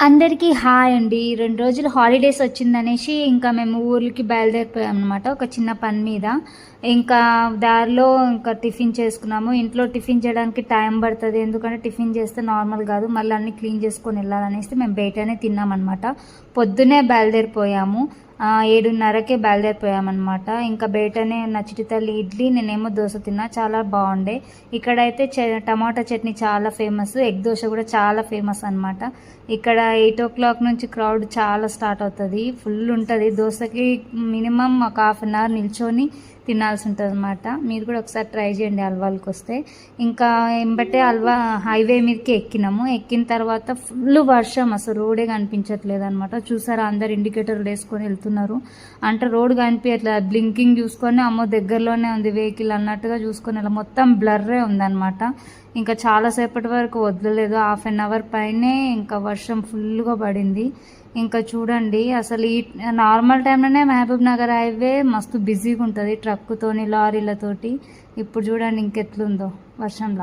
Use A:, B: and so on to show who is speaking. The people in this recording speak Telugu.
A: అందరికీ హాయ్ అండి. 2 రోజులు హాలిడేస్ వచ్చిందనేసి ఇంకా మేము ఊర్లకి బయలుదేరిపోయామనమాట ఒక చిన్న పని మీద. ఇంకా దారిలో ఇంకా టిఫిన్ చేసుకున్నాము. ఇంట్లో టిఫిన్ చేయడానికి టైం పడుతుంది, ఎందుకంటే టిఫిన్ చేస్తే నార్మల్ కాదు, మళ్ళీ అన్నీ క్లీన్ చేసుకొని వెళ్ళాలనేసి మేము బయటనే తిన్నామన్నమాట. పొద్దునే బయలుదేరిపోయాము, 7:30కే బయలుదేరిపోయామన్నమాట. ఇంకా బయటనే నచ్చిటి తల్లి ఇడ్లీ, నేనేమో దోశ తిన్నా, చాలా బాగుండే. ఇక్కడైతే టమాటా చట్నీ చాలా ఫేమస్, ఎగ్ దోశ కూడా చాలా ఫేమస్ అనమాట. ఇక్కడ 8 o'clock నుంచి క్రౌడ్ చాలా స్టార్ట్ అవుతుంది, ఫుల్ ఉంటుంది. దోశకి మినిమం ఒక హాఫ్ అన్ అవర్ నిల్చొని తినాల్సి ఉంటుంది అనమాట. మీరు కూడా ఒకసారి ట్రై చేయండి అల్వాల్కి వస్తే. ఇంకా ఎంబటే అల్వా హైవే మీదకి ఎక్కినాము. ఎక్కిన తర్వాత ఫుల్ వర్షం, అసలు రోడే కనిపించట్లేదు అనమాట. చూసారా, అందరు ఇండికేటర్లు వేసుకొని వెళ్తున్నారు, అంటే రోడ్ కనిపించట్లేదు. బ్లింకింగ్ చూసుకొని అమ్మో దగ్గరలోనే ఉంది వెహికల్ అన్నట్టుగా చూసుకొని ఇలా మొత్తం బ్లర్రే ఉందన్నమాట. ఇంకా చాలాసేపటి వరకు వదలలేదు, హాఫ్ అన్ అవర్ పైనే ఇంకా వర్షం ఫుల్గా పడింది. ఇంకా చూడండి, అసలు ఈ నార్మల్ టైంలోనే మహబూబ్ నగర్ హైవే మస్తు బిజీగా ఉంటుంది ట్రక్కుతోని లారీలతోటి. ఇప్పుడు చూడండి ఇంకెట్లుందో వర్షంలో.